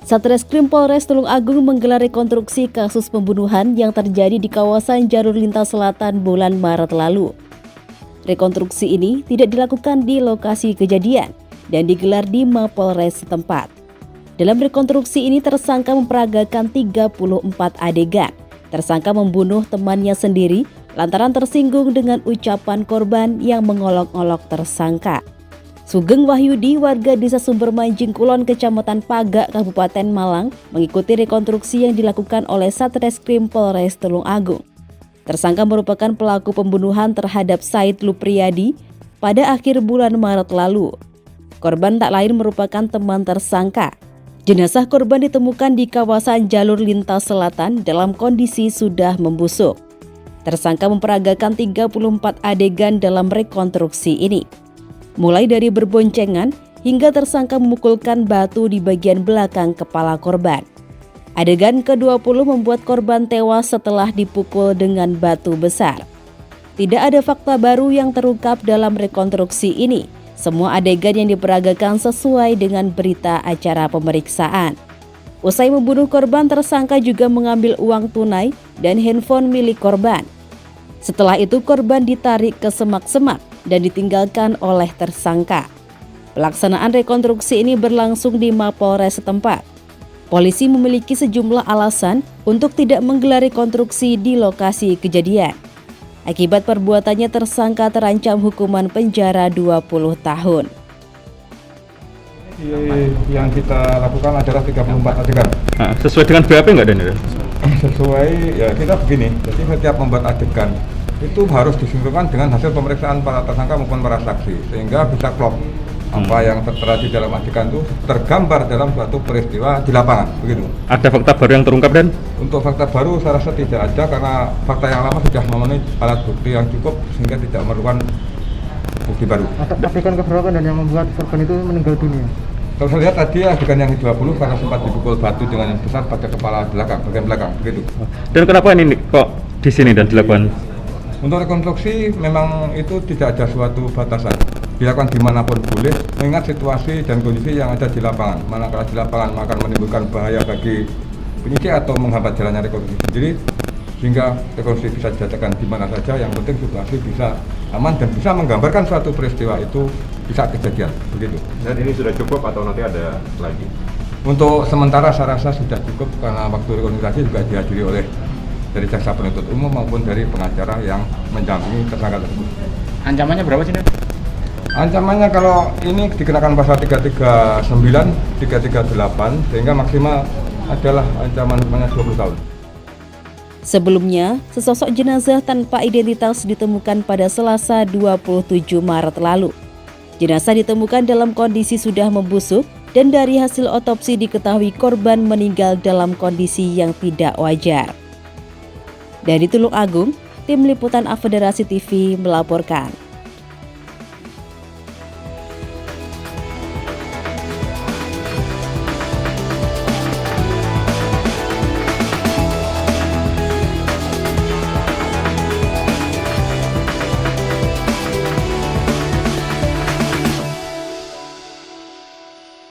Satreskrim Polres Tulung Agung menggelar rekonstruksi kasus pembunuhan yang terjadi di kawasan Jalur Lintas Selatan bulan Maret lalu. Rekonstruksi ini tidak dilakukan di lokasi kejadian dan digelar di Mapolres setempat. Dalam rekonstruksi ini tersangka memperagakan 34 adegan. Tersangka membunuh temannya sendiri lantaran tersinggung dengan ucapan korban yang mengolok-olok tersangka. Sugeng Wahyudi, warga Desa Sumber Manjing Kulon, Kecamatan Pagak, Kabupaten Malang, mengikuti rekonstruksi yang dilakukan oleh Satreskrim Polres Tulung Agung. Tersangka merupakan pelaku pembunuhan terhadap Said Lupriyadi pada akhir bulan Maret lalu. Korban tak lain merupakan teman tersangka. Jenazah korban ditemukan di kawasan Jalur Lintas Selatan dalam kondisi sudah membusuk. Tersangka memperagakan 34 adegan dalam rekonstruksi ini. Mulai dari berboncengan hingga tersangka memukulkan batu di bagian belakang kepala korban. Adegan ke-20 membuat korban tewas setelah dipukul dengan batu besar. Tidak ada fakta baru yang terungkap dalam rekonstruksi ini. Semua adegan yang diperagakan sesuai dengan berita acara pemeriksaan. Usai membunuh korban, tersangka juga mengambil uang tunai dan handphone milik korban. Setelah itu korban ditarik ke semak-semak dan ditinggalkan oleh tersangka. Pelaksanaan rekonstruksi ini berlangsung di Mapolres setempat. Polisi memiliki sejumlah alasan untuk tidak menggelar rekonstruksi di lokasi kejadian. Akibat perbuatannya, tersangka terancam hukuman penjara 20 tahun. Yang kita lakukan adalah 34 adegan. Sesuai dengan BAP nggak, Dan? Sesuai, ya kita begini, jadi setiap membuat adegan itu harus disinkronkan dengan hasil pemeriksaan para tersangka maupun para saksi, sehingga bisa klop apa yang tertera di dalam adegan itu tergambar dalam suatu peristiwa di lapangan, begitu. Ada fakta baru yang terungkap, Dan? Untuk fakta baru saya rasa tidak ada, karena fakta yang lama sudah memenuhi alat bukti yang cukup sehingga tidak memerlukan bukti baru. Adegan keberapa dan yang membuat korban itu meninggal dunia? Kalau saya lihat tadi adegan yang ke-20 karena sempat dipukul batu dengan yang besar pada kepala belakang, bagian belakang, begitu. Dan kenapa ini kok di sini dan dilakukan? Untuk rekonstruksi memang itu tidak ada suatu batasan, dilakukan dimanapun boleh, mengingat situasi dan kondisi yang ada di lapangan. Manakala di lapangan akan menimbulkan bahaya bagi penyidik atau menghambat jalannya rekonstruksi sendiri, sehingga rekonstruksi bisa diadakan di mana saja. Yang penting situasi bisa aman dan bisa menggambarkan suatu peristiwa itu bisa kejadian, begitu. Dan ini sudah cukup atau nanti ada lagi? Untuk sementara saya rasa sudah cukup, karena waktu rekonstruksi juga dihadiri oleh dari jaksa penuntut umum maupun dari pengacara yang mendampingi tersangka tersebut. Ancamannya berapa sih, Dan? Ancamannya kalau ini dikenakan pasal 339, 338, sehingga maksimal adalah ancaman hukumannya 20 tahun. Sebelumnya, sesosok jenazah tanpa identitas ditemukan pada Selasa 27 Maret lalu. Jenazah ditemukan dalam kondisi sudah membusuk dan dari hasil otopsi diketahui korban meninggal dalam kondisi yang tidak wajar. Dari Tulung Agung, tim liputan Federasi TV melaporkan.